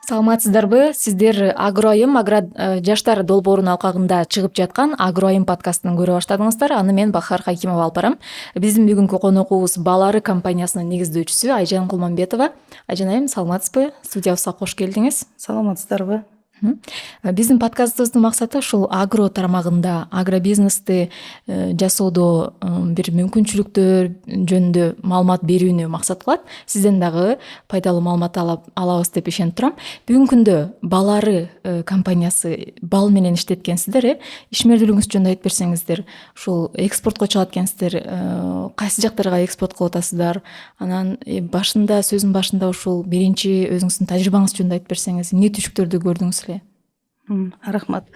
Саламатсыздарбы? Сиздер Агроайым жаштар долбоорунун алкагында чыгып жаткан Агроайым подкастын көрө баштадыңыздар. Аны мен Бахар Хакимова алып барам. Биздин бүгүнкү коногубуз Балары компаниясынын негиздөөчүсү Айжан Кулманбетова. Айжан айым, саламатсызбы? Студиябызга кош келдиңиз. Саламатсыздарбы? Биздин подкастыбыздын максаты ушул агро тарамагында агробизнести жасоодо бир мүмкүнчүлүктөр жөнүндө маалымат берүүнү максат кылат. Сизден дагы пайдалуу маалымат алабыз деп ишенип турам. Бүгүнкү күндө Балары компаниясы бал менен иштеткенсиздер, ишмердүүлүгүңүз жөнүндө айтып берсеңиздер, ушул экспортко чыгат экенсиздер, кайсы жактарга экспорт кылып атасыздар? Анан сөзүн башында ушул биринчи өзүңүздүн тажрыйбаңыз жөнүндө айтып берсеңиз, эмне түйшүктөрдү көрдүңүз? Рахмат.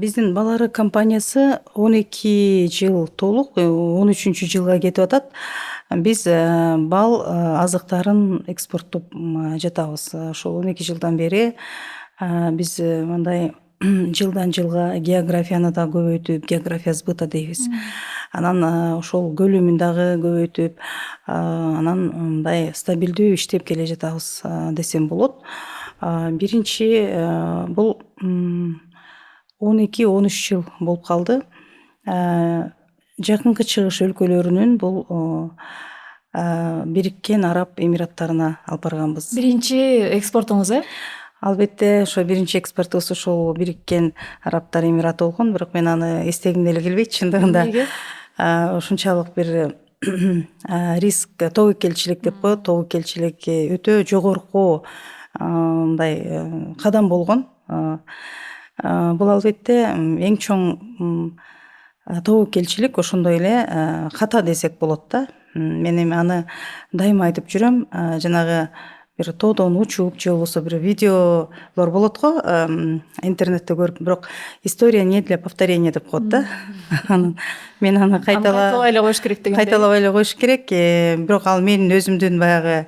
Биздин Балары компаниясы 12 жыл толук, 13-чү жылга кетип атат. Биз бал азыктарын экспорттоп жатабыз. Ошол 12 жылдан бери биз мындай жылдан жылга географияны да көбөйтүп, география сбыта дейбиз. Анан ошол көлөмүн дагы көбөйтүп, анан мындай стабилдүү иштеп келе жатабыз десем болот. Биринчи бул 12-13 жыл болуп калды. Жакынкы чыгыш өлкөлөрүнүн бул Бириккен Араб Эмираттарына алып барганбыз. Биринчи экспортуңуз, Албетте, ошо биринчи экспортубуз ошол Бириккен Арабтар Эмираты болгон, бирок мен аны эстегим деле келбейт чындыгында. Ушунчалык бир риск, тобокелчилик деп коет, тобокелчилик өтө жогорку мындай кадам болгон. Бул албетте эң чоң тобокелчилик, ошондой эле ката десек болот да. Мен эми аны дайыма айтып жүрөм. Жанагы бир тоодон учуп же болбосо бир видеолор болот го интернетте көрүп, бирок история не для повторения деп коет да. Мен аны кайталабай эле коюш керек деген. Кайталабай эле коюш керек. Бирок ал менин өзүмдүн баягы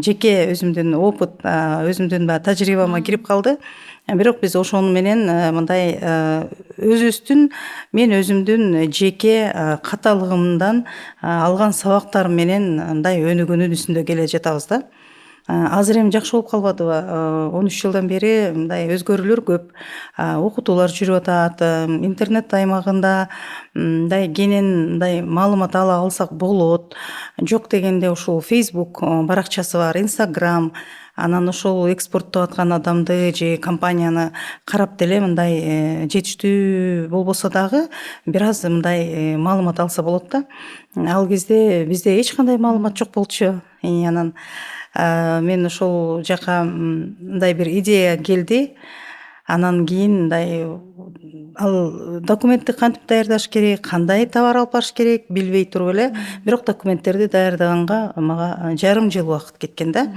жеке өзүмдүн опыт, өзүмдүн баягы тажрыйбама кирип калды. Бирок биз ошону менен мындай мен өзүмдүн жеке каталыгымдан алган сабактарым менен мындай өнүгүүнүн үстүндө келе жатабыз да. Азыр эми жакшы болуп калбадыбы? 13 жылдан бери мындай өзгөрүүлөр көп, окутуулар жүрүп атат, интернет аймагында мындай кенен мындай маалымат ала алсак болот. Жок дегенде ушул Facebook баракчасы бар, Instagram. Анан ошол экспорттоп аткан адамды же компанияны карап деле мындай жетиштүү болбосо дагы бир аз мындай маалымат алса болот да. Ал кезде бизде эч кандай маалымат жок болчу. Анан мен ошол жака мындай бир идея келди. Анан кийин мындай ал документти кантип даярдаш керек, кандай товар алып барыш керек билбей туруп эле, бирок документтерди даярдаганга мага жарым жыл убакыт кеткен да.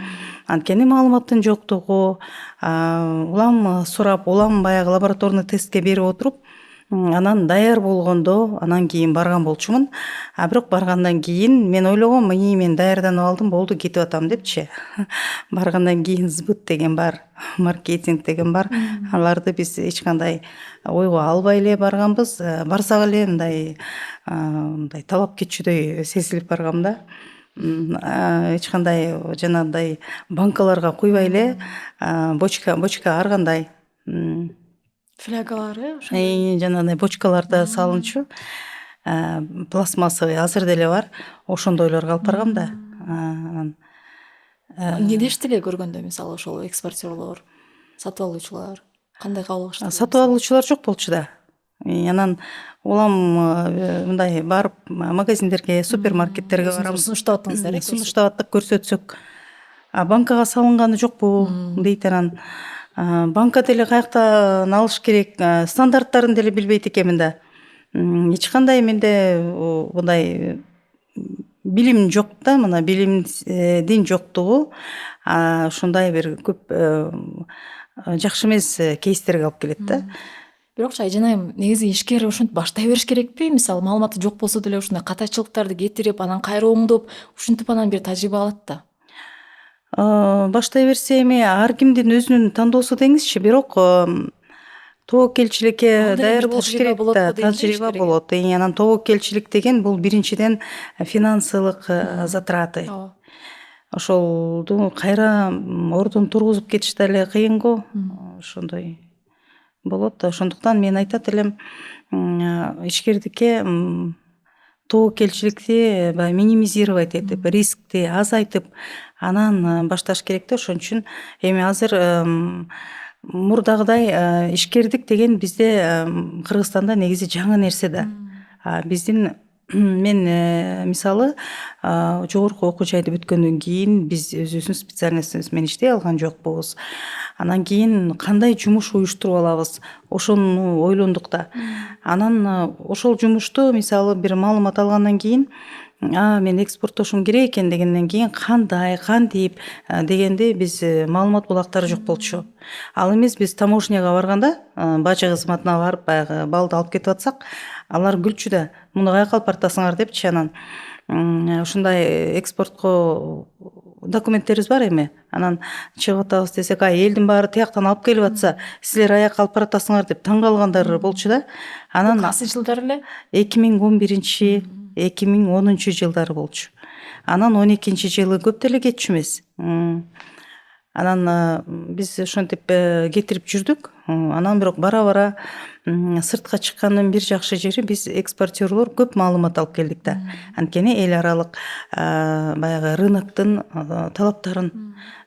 Анткени маалыматтын жоктугу, улам сурап, улам баягы лабораторный тестке берип отуруп, анан даяр болгондо анан кийин барган болчумун. Бирок баргандан кийин мен ойлогом, мен даярданып алдым, болду, кетип атам депчи. Баргандан кийин сбыт деген бар, маркетинг деген бар. Аларды биз эч кандай ойго албай эле барганбыз. Барсак эле мындай талап кетчүдөй сезилип баргам да. Эч кандай жанагындай банкаларга куйбай эле бочка ар кандай флягалары, жанагындай бочкаларда салынчу, пластмассовый азыр деле бар. Ошондойлорго алып баргам да. Эмне дешти эле көргөндө, мисалы ошол экспортерлор, сатып алуучулар кандай кабыл алышты? Сатып алуучулар жок болчу да. Анан улам мындай барып магазиндерге, супермаркеттерге барабыз. Сунуштап аттыңыздар, Сунуштап аттык, көрсөтсөк. Банкага салынганы жокпу дейт. Анан банка деле каяктан алыш керек, стандарттарын деле билбейт экенмин да. Эч кандай менде мындай билим жок да, мына билимдин жоктугу ушундай бир көп жакшы эмес кейстерге алып келет да. Бирок Айжан айым, негизи ишкер ушинтип баштай бериш керекпи? Мисалы маалыматы жок болсо деле ушундай катачылыктарды кетирип, анан кайра оңдоп, ушинтип анан бир тажрыйба алат да. Баштай берсе эми ар кимдин өзүнүн тандоосу деңизчи, бирок тобокелчиликке даяр болуш керек да, тажрыйба болот. Анан тобокелчилик деген бул биринчиден финансылык затраты. ошолду кайра ордун тургузуп кетиш деле кыйын го. Ошондой болот. Ошондуктан мен айтат элем, ишкердикке тобокелчиликти баягы минимизировать этип, рискти азайтып, анан башташ керек да. Ошон үчүн эми азыр мурдагыдай ишкердик деген бизде Кыргызстанда негизи жаңы нерсе да. Биздин мен мисалы жогорку окуу жайды бүткөндөн кийин биз өзүбүздүн специальностубуз менен иштей алган жокпуз. Анан кийин кандай жумуш уюштуруп алабыз, ошону ойлондук да. Анан ошол жумушту мисалы бир маалымат алгандан кийин мен экспорттошум керек экен дегенден кийин кандай, кантип дегенди биз маалымат булактары жок болчу. Ал эмес биз таможняга барганда, бажы кызматына барып баягы балды алып кетип атсак, алар күлчү да, муну каяка алып баратасыңар депчи. Анан ушундай экспортко документтерибиз бар эми. Анан чыгып атабыз десек, элдин баары тияктан алып келип атса, силер аяка алып баратасыңар деп таң калгандар болчу да. Анан Кайсы жылдары эле? 2011, 2010 жылдары болчу. Анан 12 жылы көп деле кетчү эмес. Анан биз ошентип кетирип жүрдүк. Анан бирок бара-бара сыртка чыккандын бир жакшы жери биз экспортерлор көп маалымат алып келдик да. Анткени эл аралык баягы рыноктун талаптарын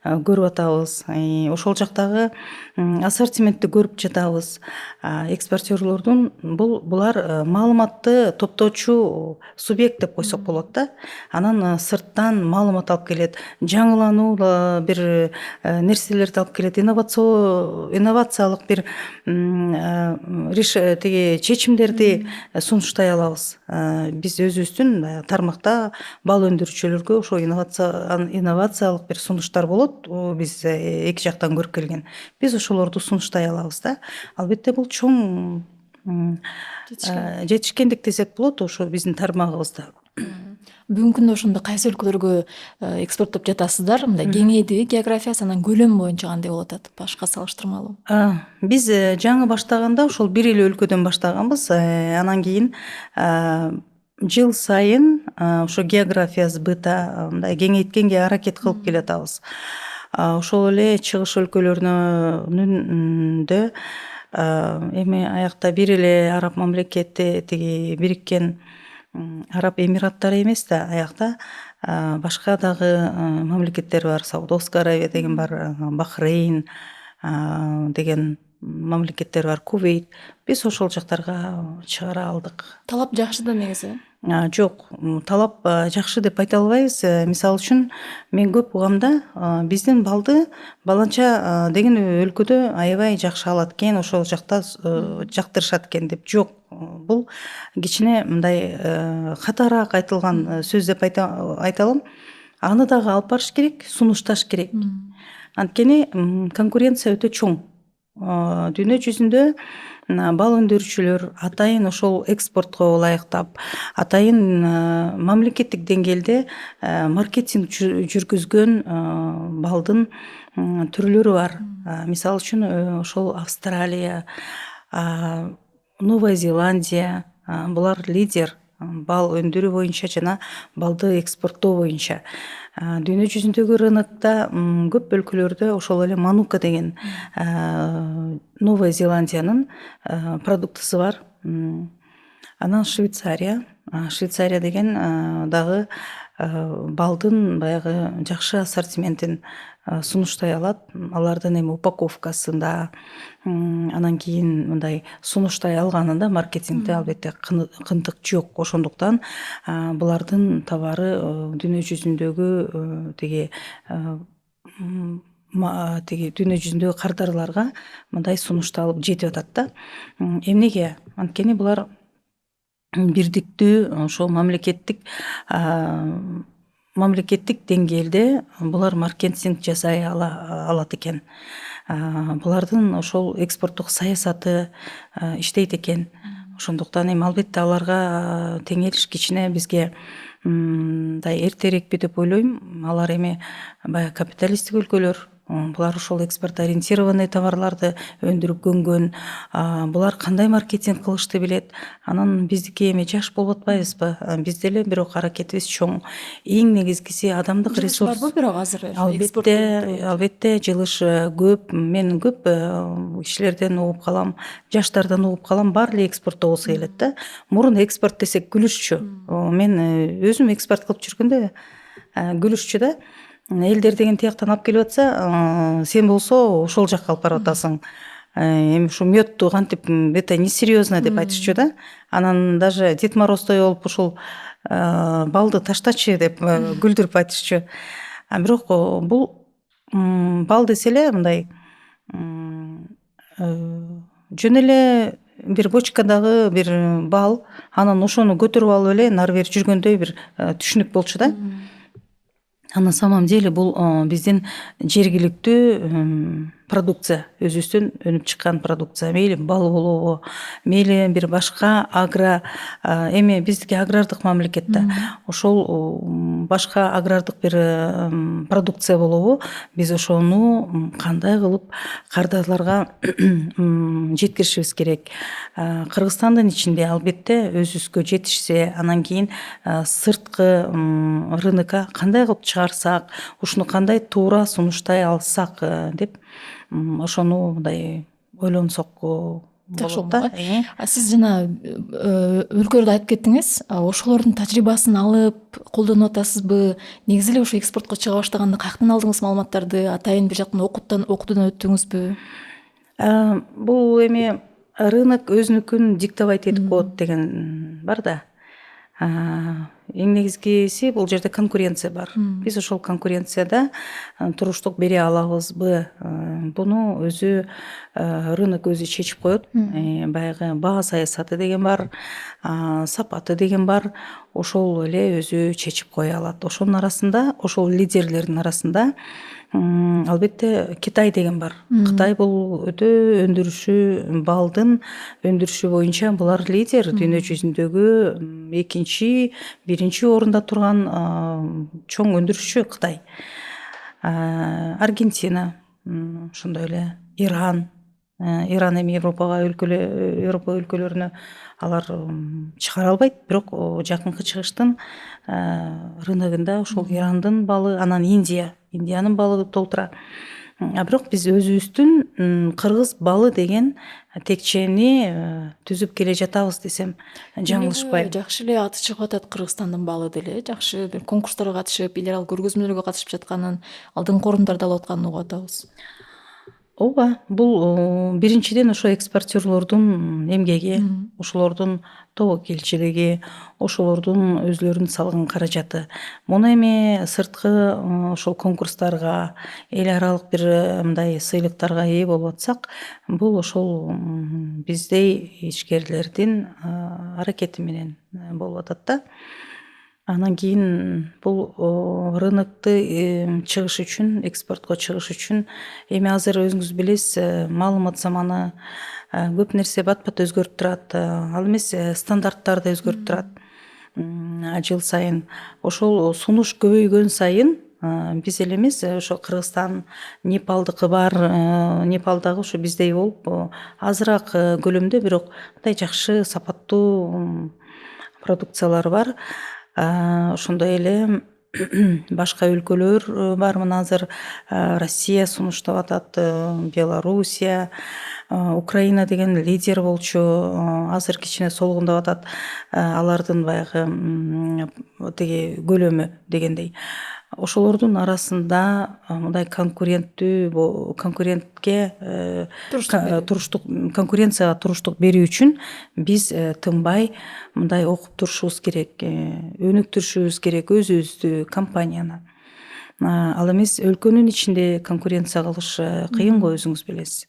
көрүп атабыз. Ошол жактагы ассортиментти көрүп жатабыз. Экспортерлордун булар маалыматты топтоочу субъект деп койсок болот да. Анан сырттан маалымат алып келет, жаңылануу бир нерселерди алып келет, инновациялык бир чечимдерди сунуштай алабыз. Биз өзүбүздүн тармакта бал өндүрүүчүлөргө ошо инновациялык бир сунуштар болот. Биз эки жактан көрүп келген. Биз ошолорду сунуштай алабыз да. Албетте бул чоң жетишкендик десек болот ошо биздин тармагыбызда. Бүгүнкү күндө ошондо кайсы өлкөлөргө экспорттоп жатасыздар? Мындай кеңейдиби географиясы, анан көлөм боюнча кандай болуп атат? Башка салыштырмалуу. Биз жаңы баштаганда ошол бир эле өлкөдөн баштаганбыз. Анан кийин жыл сайын ошо географиябызды мындай кеңейткенге аракет кылып келатабыз. Ошол эле чыгыш өлкөлөрүнүндө эми аякта бир эле араб мамлекети, тиги бириккен Араб Эмираттары эмес да, аякта башка дагы мамлекеттер бар. Саудовская Аравия деген бар, Бахрейн деген мамлекеттер бар, Кувейт. Биз ошол жактарга чыгара алдык. Талап жакшы да негизи. Жок, талап жакшы деп айта албайбыз. Мисалы үчүн мен көп угамда биздин балды баланча деген өлкөдө аябай жакшы алат экен, ошол жакта жактырышат экен деп. Жок, бул кичине мындай катараак айтылган сөз деп айта алам. Аны дагы алып барыш керек, сунушташ керек. Анткени конкуренция өтө чоң. Дүйнө жүзүндө бал өндүрүүчүлөр атайын ошол экспортко ылайыктап, атайын мамлекеттик деңгээлде маркетинг жүргүзгөн балдын түрлөрү бар. Мисалы үчүн ошол Австралия, Новая Зеландия, булар лидер бал өндүрүү боюнча жана балды экспорттоо боюнча. Дүйнө жүзүндөгү рынокто көп өлкөлөрдө ошол эле Манука деген Новая Зеландиянын продуктысы бар. Анан Швейцария деген дагы балдын баягы жакшы ассортиментин сунуштай алат. Алардын эми упаковкасында, анан кийин мындай сунуштай алганында маркетингде албетте кындык жок. Ошондуктан булардын товары дүйнө жүзүндөгү тиги дүйнө жүзүндөгү кардарларга мындай сунушталып жетип атат да. Эмнеге? Анткени булар бирдиктүү ошол мамлекеттик деңгээлде булар маркетинг жасай алат экен. Булардын ошол экспорттук саясаты иштейт экен. Ошондуктан эми албетте аларга теңелиш кичине бизге мындай эртерээкпи деп ойлойм. Алар эми баягы капиталисттик өлкөлөр, булар ошол экспорт ориентированный товарларды өндүрүп көнгөн, булар кандай маркетинг кылышты билет. Анан биздики эми жаш болуп атпайбызбы? Биз деле бирок аракетибиз чоң. Эң негизгиси адамдык Жылыш ресурс. барбы бирок азыр Албетте жылыш көп. Мен көп кишилерден угуп калам, жаштардан угуп калам, баары эле экспортто болсо келет да. Мурун экспорт десек күлүшчү. Мен өзүм экспорт кылып жүргөндө күлүшчү да. Элдер деген тияктан алып келип атса, сен болсо ошол жакка алып барып атасың. Эми ушу мётту кантип это несерьезно деп айтышчу да. Анан даже Дед Морозтой болуп ушул балды таштачы деп күлдүрүп айтышчу. Бирок бул бал десе эле мындай жөн эле бир бочкадагы бир бал, анан ошону көтөрүп алып эле нары бери жүргөндөй бир түшүнүк болчу да. А на самом деле бул биздин жергиликтүү продукция, өзүбүздөн өнүп чыккан продукция. Мейли бал болобу, мейли бир башка эми биздики агрардык мамлекет да. Ошол башка агрардык бир продукция болобу, биз ошону кандай кылып кардарларга жеткиришибиз керек. Кыргызстандын ичинде албетте өзүбүзгө жетишсе, анан кийин сырткы рынокко кандай кылып чыгарсак, ушуну кандай туура сунуштай алсак деп ошону мындай ойлонсок жакшы болот да. болмок. Сиз жана өлкөлөрдү айтып кеттиңиз. Ошолордун тажрыйбасын алып колдонуп атасызбы? Негизи эле ошо экспортко чыга баштаганда каяктан алдыңыз маалыматтарды? Атайын бир жактан окутуудан өттүңүзбү? Бул эми рынок өзүнүкүн диктовать этип коет деген бар да. Эң негизгиси бул жерде конкуренция бар. Биз ошол конкуренцияда туруштук бере алабызбы? Буну өзү рынок өзү чечип коет. Баягы баа саясаты деген бар, сапаты деген бар. Ошол эле өзү чечип кое алат. Ошонун арасында, ошол лидерлердин арасында албетте Китай деген бар. Кытай бул өтө өндүрүшү, балдын өндүрүшү боюнча булар лидер. Дүйнө жүзүндөгү экинчи, биринчи орунда турган чоң өндүрүшчү Кытай. Аргентина, ошондой эле Иран. Иран эми Европа өлкөлөрүнө алар чыгара албайт, бирок жакынкы чыгыштын рыногунда ошол Ирандын балы, анан Индиянын балы толтура. Бирок биз өзүбүздүн кыргыз балы деген текчени түзүп келе жатабыз десем жаңылышпайм. Жакшы эле аты чыгып атат Кыргызстандын балы деле. Жакшы бир конкурстарга катышып, эл аралык көргөзмөлөргө катышып жатканын, алдыңкы орундарда алып атканын угуп атабыз. Ооба, бул биринчиден ошо экспортерлордун эмгеги, ошолордун тобокелчилиги, ошолордун өзүлөрүнүн салган каражаты. Муну эми сырткы ошол конкурстарга, эл аралык бир мындай сыйлыктарга ээ болуп атсак, бул ошол биздей ишкерлердин аракети менен болуп атат да. Анан кийин бул рынокты чыгыш үчүн, экспортко чыгыш үчүн эми азыр өзүңүз билесиз, маалымат заманы, көп нерсе бат-бат өзгөрүп турат. Ал эмес стандарттарды өзгөрүп турат жыл сайын. Ошол сунуш көбөйгөн сайын биз эле эмес, ошо Кыргызстан, Непалдыкы бар, Непалдагы ушу биздей болуп азыраак көлөмдө, бирок мындай жакшы сапаттуу продукциялар бар. Ошондой эле башка өлкөлөр бар. Мына азыр Россия сунуштап атат, Белоруссия, Украина деген лидер болчу, азыр кичине солгундап атат. Алардын баягы тиги көлөмү дегендей. Ошолордун арасында мындай конкуренцияга туруштук берүү үчүн биз тынбай мындай окуп турушубуз керек, өнүктүрүшүбүз керек өзүбүздү, компанияны. Ал эмес өлкөнүн ичинде конкуренция кылыш кыйын го, өзүңүз билесиз.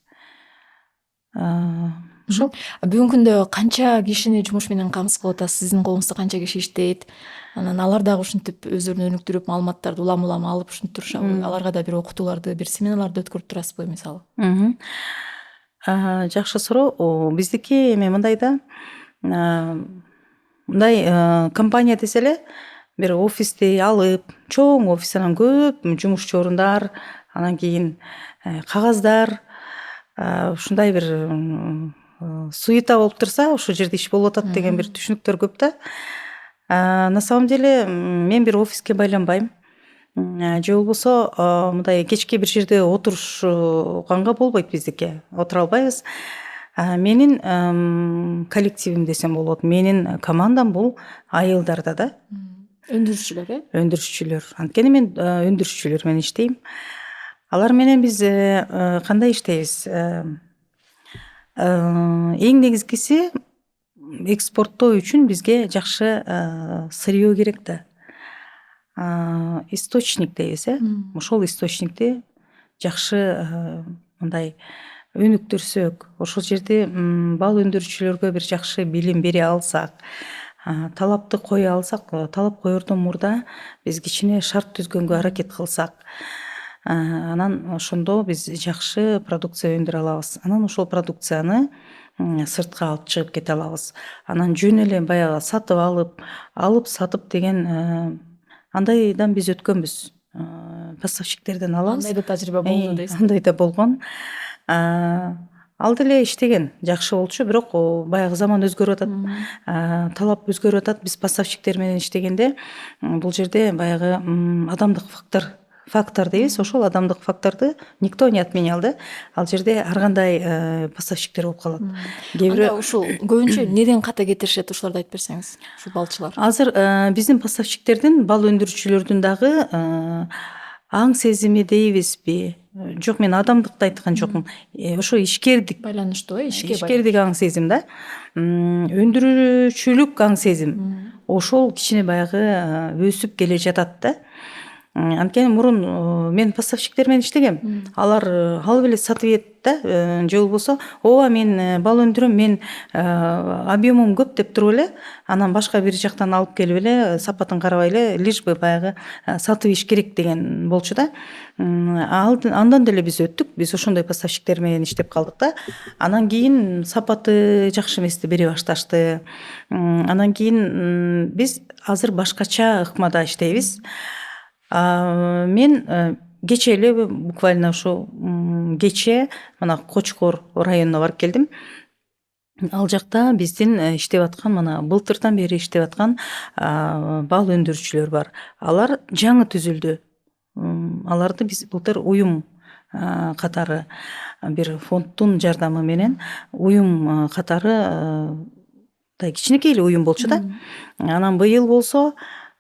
Ошол. Бүгүнкү күндө канча кишини жумуш менен камсыз кылып атасыз? Сиздин колуңузда канча киши иштейт? Анан алар дагы ушинтип өзүлөрүн өнүктүрүп, маалыматтарды улам алып ушинтип турушабы? Аларга да бир окутууларды, бир семинарларды өткөрүп турасызбы мисалы? Жакшы суроо. Биздики эми мындай да, мындай компания десе эле бир офисти алып, чоң офис, анан көп жумушчу орундар, анан кийин кагаздар ушундай бир суета болуп турса ошол жерде иш болуп атат деген бир түшүнүктөр көп да. На самом деле мен бир офиске байланбайм. Же болбосо мындай кечке бир жерде отурушганга болбойт, биздики отура албайбыз. Менин коллективим десем болот, менин командам бул айылдарда да, Өндүрүшчүлөр, өндүрүшчүлөр. Анткени мен өндүрүшчүлөр менен иштейм. Алар менен биз кандай иштейбиз? Эң негизгиси экспорттоо үчүн бизге жакшы сырье керек да. Источник дейбиз, ошол источникти жакшы мындай өнүктүрсөк, ошол жерде бал өндүрүүчүлөргө бир жакшы билим бере алсак, талапты кое алсак, талап коердон мурда биз кичине шарт түзгөнгө аракет кылсак, анан ошондо биз жакшы продукция өндүрө алабыз. Анан ошол продукцияны сыртка алып чыгып кете алабыз. Анан жөн эле баягы сатып алып сатып деген андайдан биз өткөнбүз. Поставщиктерден алабыз. Андай да тажрыйба болду дейсиз. Андай да болгон. Ал деле иштеген, жакшы болчу, бирок баягы заман өзгөрүп атат. Талап өзгөрүп атат. Биз поставщиктер менен иштегенде бул жерде баягы адамдык фактор дейбиз. Ошол адамдык факторду никто не отменял да. Ал жерде ар кандай поставщиктер болуп калат. Анда ушул көбүнчө неден ката кетиришет, ушуларды айтып берсеңиз, ушул балчылар. Азыр биздин поставщиктердин бал өндүрүүчүлөрдүн дагы аң сезими дейбизби? Жок, мен адамдыкты айткан жокмун. Ошо ишкердик Байланыштуу, ишке ишкердик аң сезим да. Өндүрүүчүлүк аң сезим. Ошол кичине баягы өсүп келе жатат да. Анткени мурун мен поставщиктер менен иштегем. Алар алып эле сатып ийет да. Же болбосо, ооба мен бал өндүрөм, мен объемум көп деп туруп эле, анан башка бир жактан алып келип эле, сапатын карабай эле, лишь бы баягы сатып ийиш керек деген болчу да. Андан деле биз өттүк. Биз ошондой поставщиктер менен иштеп калдык да. Анан кийин сапаты жакшы эмести бере башташты. Анан кийин биз азыр башкача ыкмада иштейбиз. Мен кече эле буквально ушу кече мына Кочкор районуна барып келдим. Ал жакта биздин иштеп аткан, мына былтырдан бери иштеп аткан бал өндүрүүчүлөр бар. Алар жаңы түзүлдү. Аларды биз былтыр уюм катары, бир фонддун жардамы менен уюм катары, кичинекей эле уюм болчу да. Анан быйыл болсо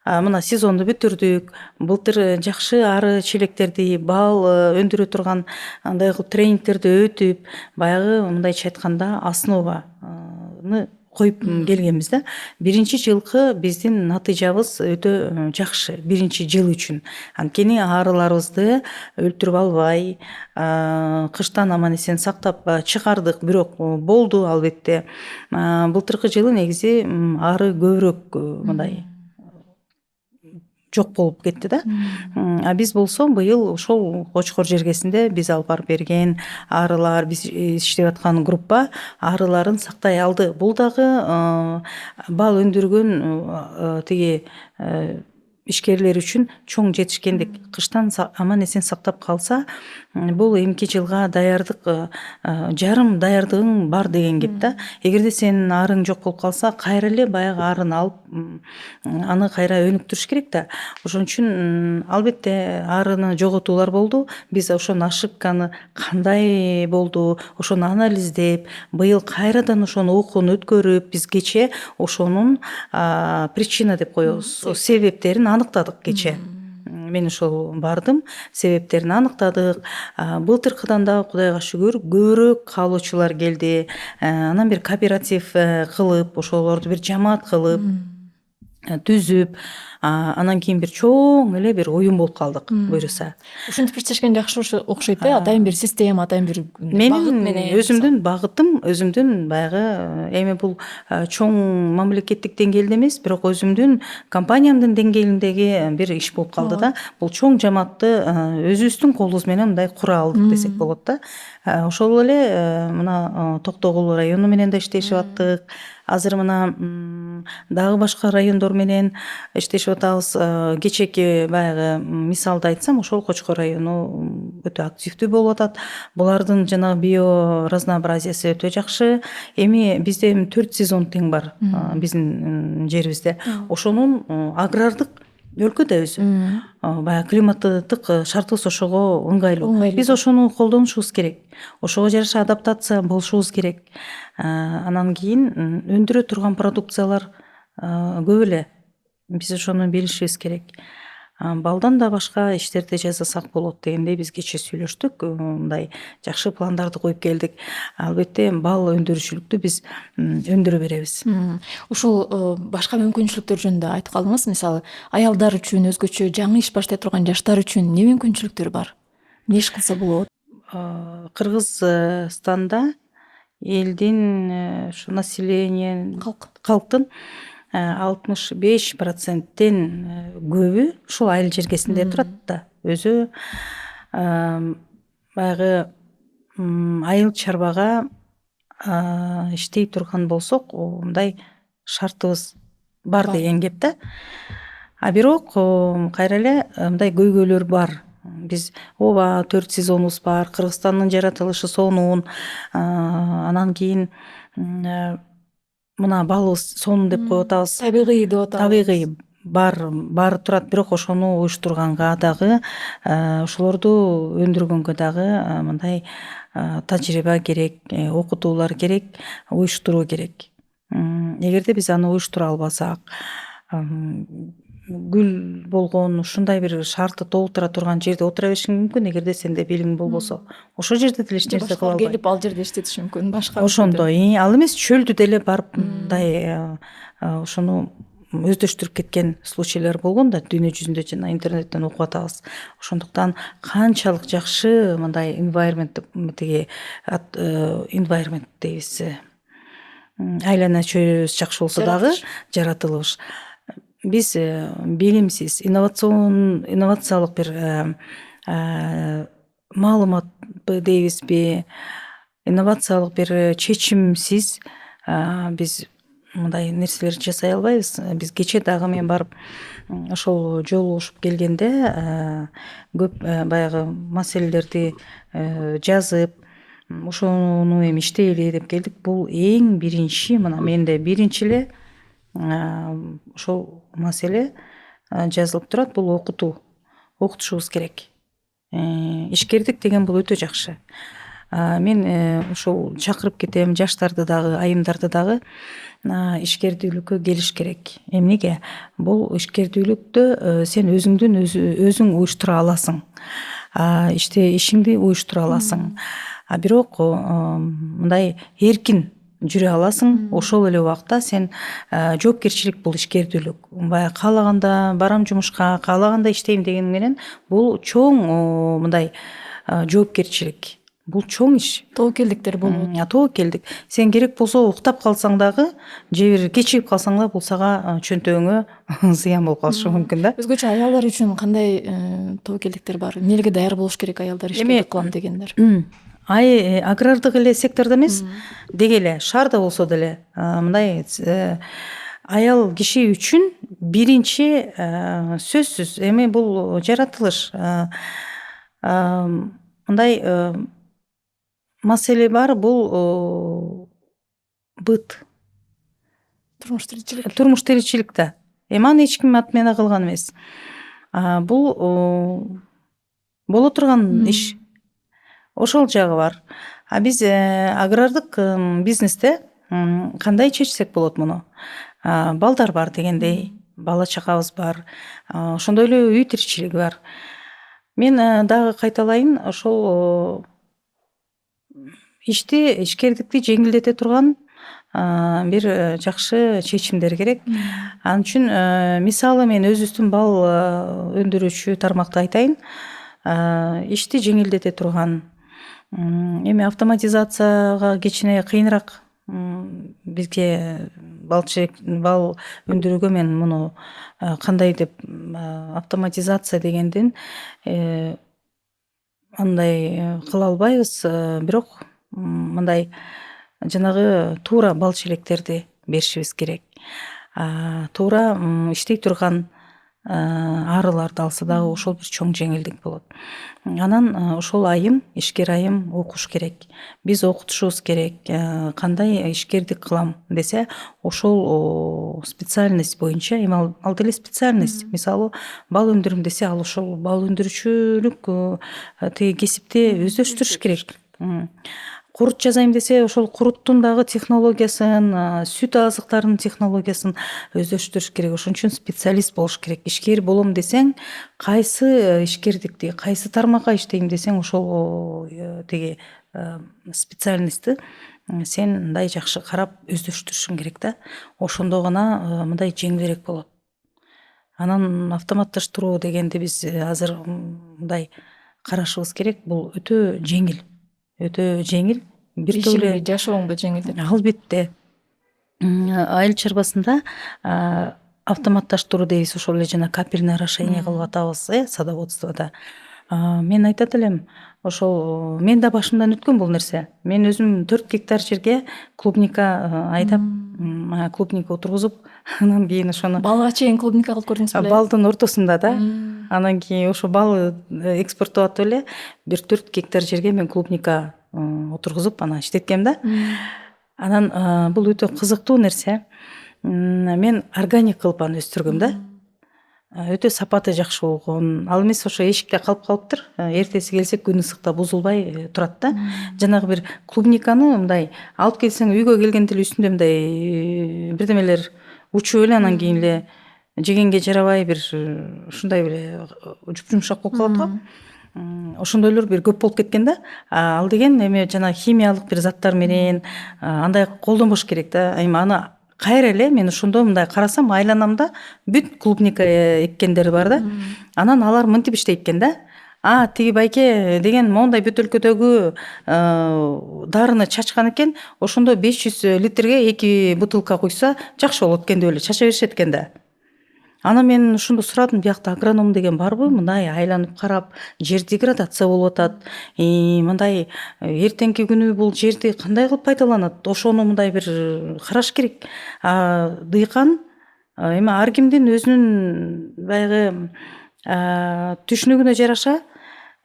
мына сезонду бүтүрдүк. Былтыр жакшы ары челектерди, бал өндүрө турган андай кылып тренингтерди өтүп, баягы мындайча айтканда основаны коюп келгенбиз да. Биринчи жылкы биздин натыйжабыз өтө жакшы, биринчи жыл үчүн. Анткени арыларыбызды өлтүрүп албай, кыштан аман эсен сактап чыгардык, бирок болду албетте. Былтыркы жылы негизи ары көбүрөөк мындай жок болуп кетти да. Биз болсо быйыл ошол Кочкор жергесинде биз алып барып берген арылар, биз иштеп аткан группа арыларын сактай алды. Бул дагы бал өндүргөн тиги ишкерлер үчүн чоң жетишкендик. Кыштан аман эсен сактап калса, бул эмки жылга даярдык, жарым даярдыгың бар деген кеп да. Эгерде сенин арың жок болуп калса, кайра эле баягы арын алып, аны кайра өнүктүрүш керек да. Ошон үчүн албетте арыны жоготуулар болду. Биз ошону ошибканы кандай болду, ошону анализдеп, быйыл кайрадан ошону окууну өткөрүп, биз кече ошонун причина деп коебуз, себептерин аныктадык кече. Мен ошол бардым, себептерин аныктадык. Былтыркыдан да Кудайга шүгүр көбүрөөк каалоочулар келди. Анан бир кооператив кылып, ошолорду бир жамаат кылып түзүп, анан кийин бир чоң эле бир уюм болуп калдык, буюрса. Ушинтип иштешкен жакшы окшойт да. Атайын бир система, атайын бир багыт менен. Өзүмдүн багытым, өзүмдүн баягы эми бул чоң мамлекеттик деңгээлде эмес, бирок өзүмдүн компаниямдын деңгээлиндеги бир иш болуп калды да. Бул чоң жамаатты өзүбүздүн колубуз менен мындай кура алдык десек болот да. Ошол эле мына Токтогул району менен да иштешип аттык. Азыр мына дагы башка райондор менен иштешип атабыз. Кечээки баягы мисалды айтсам, ошол Кочкор району өтө активдүү болуп атат. Булардын жанагы био разнообразиясы өтө жакшы. Эми бизде 4 сезон тең бар биздин жерибизде. Ошонун агрардык өлкө да өзү баягы климаттык шартыбыз ошого ыңгайлуу. Биз ошону колдонушубуз керек. Ошого жараша адаптация болушубуз керек. Анан кийин өндүрө турган продукциялар көп эле. Биз ошону билишибиз керек. Балдан да башка иштерди жасасак болот дегендей биз кечээ сүйлөштүк. Мындай жакшы пландарды коюп келдик. Албетте бал өндүрүшчүлүктү биз өндүрө беребиз. Ушул башка мүмкүнчүлүктөр жөнүндө айтып калдыңыз. Мисалы, аялдар үчүн өзгөчө жаңы иш баштай турган жаштар үчүн эмне мүмкүнчүлүктөр бар? Эмне иш кылса болот? Кыргызстанда элдин ушу население калктын 65%тен көбү ушул айыл жергесинде турат да. Өзү баягы айыл чарбага иштей турган болсок, мындай шартыбыз бар деген кеп да. Бирок кайра эле мындай көйгөйлөр бар. Биз ооба 4 сезонубуз бар, Кыргызстандын жаратылышы сонун, анан кийин мына балыбыз сонун деп коюп атабыз. Табигый деп атабыз. Табигый баары турат, бирок ошону уюштурганга дагы, ошолорду өндүргөнгө дагы мындай тажрыйба керек, окутуулар керек, уюштуруу керек. Эгерде биз аны уюштура албасак, гүл болгон ушундай бир шартты толтура турган жерде отура беришиң мүмкүн, эгерде сенде билим болбосо. Ошол жерде деле эч нерсе кыла албайсың. Келип ал жерде иштетиши мүмкүн, башка. Ошондой, ал эмес чөлдү деле барып мындай ошону өздөштүрүп кеткен случайлар болгон да, дүйнө жүзүндө жана интернеттен окуп атабыз. Ошондуктан канчалык жакшы мындай environment дейбиз. Айлана чөйрөбүз жакшы болсо дагы, жаратылыш. Биз билимсиз, инновациялык бир маалыматпы дейбизби, инновациялык бир чечимсиз биз мындай нерселерди жасай албайбыз. Биз кечээ дагы мен барып ошол жолугушуп келгенде көп баягы маселелерди жазып, ошону эми иштейли деп келдик. Бул эң биринчи, мына менде биринчи эле ошол маселе жазылып турат. Бул окутуу. Окутушубуз керек. Ишкердик деген бул өтө жакшы. Мен ошол чакырып кетем жаштарды дагы, айымдарды дагы ишкердүүлүккө келиш керек. Эмнеге? Бул ишкердүүлүктө сен өзүң уюштура аласың. Ишиңди уюштура аласың. Бирок мындай эркин жүрө аласың. Ошол эле убакта сен жоопкерчилик бул ишкердүүлүк. Баягы каалаганда барам жумушка, каалаганда иштейм деген менен бул чоң мындай жоопкерчилик. Бул чоң иш. Тобокелдиктер болот. Тобокелдик. Сен керек болсо уктап калсаң дагы, же бир кечигип калсаң да, бул сага чөнтөгүңө зыян болуп калышы мүмкүн да. Өзгөчө аялдар үчүн кандай тобокелдиктер бар? Эмнеге даяр болуш керек аялдар ишкердик кылам дегендер? Агрардык эле сектордо эмес, деги эле шаарда болсо деле мындай аял киши үчүн биринчи сөзсүз эми бул жаратылыш. Мындай маселе бар, бул быт. Турмуш тиричилик да. Эми аны эч ким ат менен кылган эмес. Бул боло турган иш. Ошол жагы бар. Биз агрардык бизнесте кандай чечсек болот муну? Балдар бар дегендей, бала чакабыз бар. Ошондой эле үй тиричилиги бар. Мен дагы кайталайын, ошол ишкердикти жеңилдете турган бир жакшы чечимдер керек. Ал үчүн мисалы мен өзүбүздүн бал өндүрүүчү тармакты айтайын. Ишти жеңилдете турган, эми автоматизацияга кичине кыйыныраак бизге бал өндүрүүгө мен муну кандай деп автоматизация дегенден андай кыла албайбыз, бирок мындай жанагы туура бал челектерди беришибиз керек. туура иштей турган арыларды алса дагы ошол бир чоң жеңилдик болот. Анан ошол айым, ишкер айым окуш керек, биз окутушубуз керек, кандай ишкердик кылам десе ошол специальность боюнча, эми ал деле специальность. Мисалы бал өндүрөм десе ал ошол бал өндүрүүчүлүк тиги кесипти өздөштүрүш керек. Курут жасайм десе ошол куруттун дагы технологиясын, сүт азыктарынын технологиясын өздөштүрүш керек. Ошон үчүн специалист болуш керек. Ишкер болом десең, кайсы ишкердикти, кайсы тармакка иштейм десең, ошол тиги специальностьты сен мындай жакшы карап өздөштүрүшүң керек да. Ошондо гана мындай жеңилирээк болот. Анан автоматташтыруу дегенди биз азыр мындай карашыбыз керек. Бул өтө жеңил. Бир ишиңди, жашооңду жеңилдетет. Албетте. Айыл чарбасында автоматташтыруу дейбиз, ошол эле жана капельное орошение кылып атабыз, садоводствода. Мен айтат элем, ошол мен да башымдан өткөн бул нерсе. Мен өзүм 4 гектар жерге клубника айдап, клубника отургузуп, анан кийин ошону Балга чейин клубника кылып көрдүңүз беле? балдын ортосунда да. Анан кийин ошо бал экспорттоп эле бир 4 гектар жерге мен клубника отургузуп анан иштеткем да. Анан бул өтө кызыктуу нерсе. Мен органик кылып аны өстүргөм да. Өтө сапаты жакшы болгон. Ал эмес ошо эшикте калып калыптыр. Эртеси келсек күн ысыкта бузулбай турат да. Жанагы бир клубниканы мындай алып келсең, үйгө келгенде эле үстүндө мындай бирдемелер учуп эле, анан кийин эле жегенге жарабай бир ушундай эле жумшак болуп калат го. Ошондойлор бир көп болуп кеткен да. Ал деген эме жана химиялык бир заттар менен андай колдонбош керек да. Эми аны кайра эле мен ошондо мындай карасам, айланамда бүт клубника эккендер бар да. Анан алар мынтип иштейт экен да. Тиги байке деген моундай бөтөлкөдөгү дарыны чачкан экен, ошондо 500 литрге 2 бутылка куйса жакшы болот экен деп эле чача беришет экен да. Анан мен ошондо сурадым, биякта агроном деген барбы? Мындай айланып карап, жер деградация болуп атат. Мындай эртеңки күнү бул жерди кандай кылып пайдаланат? Ошону мындай бир караш керек. Дыйкан эми ар кимдин өзүнүн баягы түшүнүгүнө жараша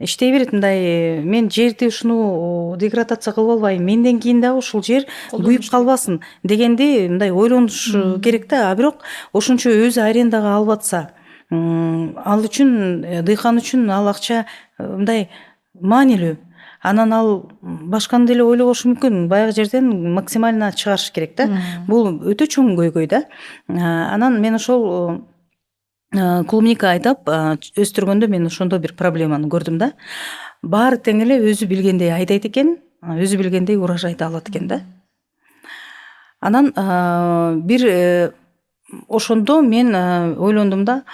иштей берет. Мындай мен жерди ушуну деградация кылып албайм, менден кийин дагы ушул жер күйүп калбасын дегенди мындай ойлонуш керек да. Бирок ошончо өзү арендага алып атса, ал үчүн, дыйкан үчүн ал акча мындай маанилүү. Анан ал башканы деле ойлобошу мүмкүн, баягы жерден максимально чыгарыш керек да. Бул өтө чоң көйгөй да. Анан мен ошол клубника айдап өстүргөндө мен ошондо бир проблеманы көрдүм да. Баары тең эле өзү билгендей айдайт экен, өзү билгендей урожайды алат экен да. Анан бир ошондо мен ойлондум да,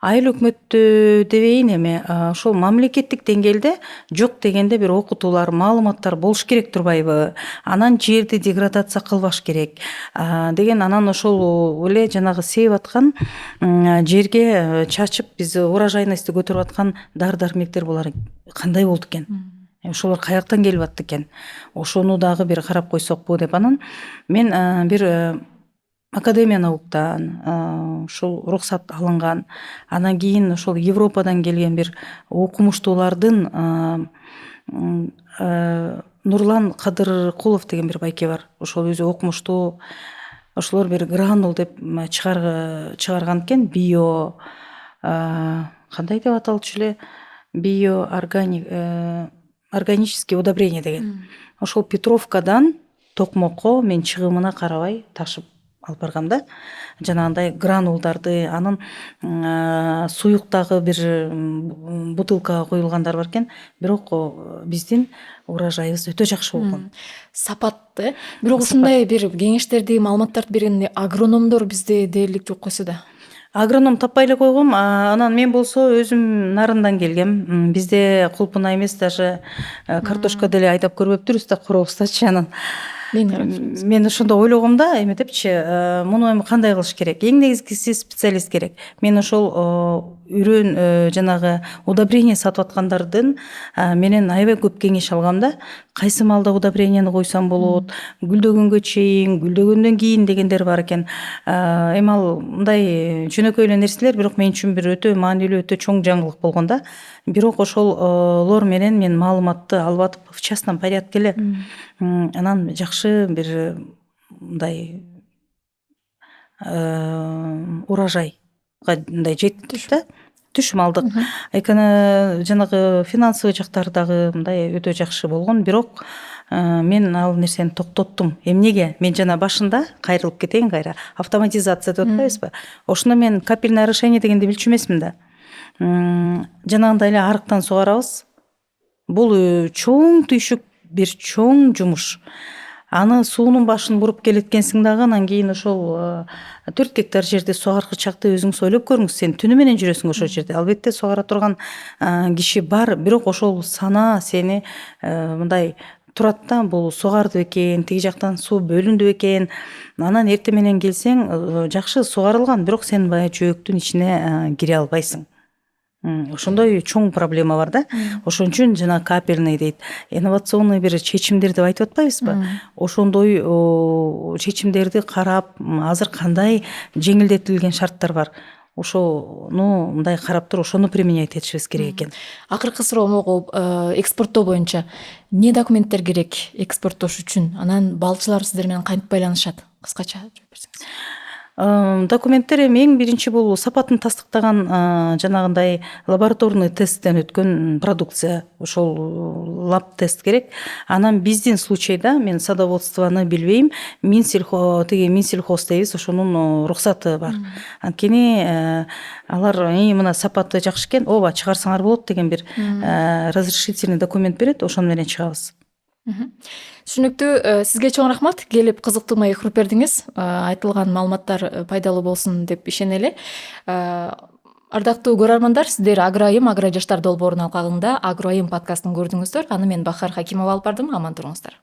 айыл өкмөттү дебейин, эми ошол мамлекеттик деңгээлде жок дегенде бир окутуулар, маалыматтар болуш керек турбайбы? Анан жерди деградация кылбаш керек деген. Анан ошол эле жанагы сээп аткан жерге чачып биз урожайностьту көтөрүп аткан дары-дармектер булар кандай болду экен? Ошолор каяктан келип атты экен? Ошону дагы бир карап койсокпу деп. Анан мен бир Академия науктан ушул рухсат алынган. Анан кийин ошол Европадан келген бир окумуштуулардын Нурлан Кадыркулов деген бир байке бар. Ошол өзү окумуштуу. Ошолор бир гранул деп чыгарган экен. Био кандай деп аталчу эле? Био органические удобрения деген. Ошол Петровкадан Токмокко мен чыгымына карабай ташып алып баргам да. Жанагындай гранулдарды, анан суюктагы бир бутылкага куюлгандар бар экен. Бирок биздин урожайыбыз өтө жакшы болгон. Сапатты. Бирок ушундай бир кеңештерди, маалыматтарды берген агрономдор бизде дээрлик жок койсо да. Агроном таппай эле койгом. Анан мен болсо өзүм нарындан келгем. Бизде кулпуна эмес, даже картошка деле айдап көрбөптүрбүз да, коробустачы. Анан Мен ошондо ойлогом да, эме депчи, муну эми кандай кылыш керек? Эң негизгиси специалист керек. Мен ошол үрөн жанагы удобрение сатып аткандардын менен аябай көп кеңеш алгам да. Кайсы маалда удобрениени койсом болот, гүлдөгөнгө чейин, гүлдөгөндөн кийин дегендер бар экен. Эми ал мындай жөнөкөй эле нерселер, бирок мен үчүн бир өтө маанилүү, өтө чоң жаңылык болгон да. Бирок ошолор менен мен маалыматты алып атып в частном порядке эле анан жакшы бир мындай урожайга мындай жеттик да. Түшүм алдык. Эканы жанагы финансовый жактары дагы мындай өтө жакшы болгон, бирок мен ал нерсени токтоттум. Эмнеге? Мен жана башында кайрылып кетейин кайра. Автоматизация деп атпайбызбы? Ошондо мен капельное орошение дегенди билчү эмесмин да. Жанагындай эле арыктан сугарабыз. Бул чоң түйшүк, бир чоң жумуш. Аны суунун башын буруп келеткенсиң дагы, анан кийин ошол 4 гектар жерди сугаргычакты өзүңүз ойлоп көрүңүз. Сен түнү менен жүрөсүң ошол жерде. Албетте сугара турган киши бар, бирок ошол сана сени мындай турат да, бул сугарды бекен, тиги жактан суу бөлүндү бекен. Анан эртең менен келсең, жакшы сугарылган, бирок сен баягы жөөктүн ичине кире албайсың. Ошондой чоң проблема бар да. Ошон үчүн жана капельный дейт. Инновационный бир чечимдер деп айтып атпайбызбы? Ошондой чечимдерди карап, азыр кандай жеңилдетилген шарттар бар. Ошону мындай карап туруп, ошону применять этишибиз керек экен. Акыркы суроомого экспорттоо боюнча эмне документтер керек экспорттош үчүн? Анан балчылар сиздер менен кантип байланышат? Кыскача жооп берсеңиз. Документтер эми эң биринчи бул сапатын тастыктаган жанагындай лабораторный тесттен өткөн продукция, ошол лаб тест керек. Анан биздин случайда, мен садоводствоны билбейм, Минсельхоз дейбиз, ошонун уруксаты бар. Анткени алар мына сапаты жакшы экен, ооба чыгарсаңар болот деген бир разрешительный документ берет, ошону менен чыгабыз. Түшүнүктүү. Сизге чоң рахмат. Келип кызыктуу маек куруп бердиңиз. Айтылган маалыматтар пайдалуу болсун деп ишенели. Ардактуу көрөрмандар, сиздер Агроайым Агро жаштар долбоорунун алкагында Агроайым подкастын көрдүңүздөр. Аны мен Бахар Хакимова алып бардым. Аман туруңуздар.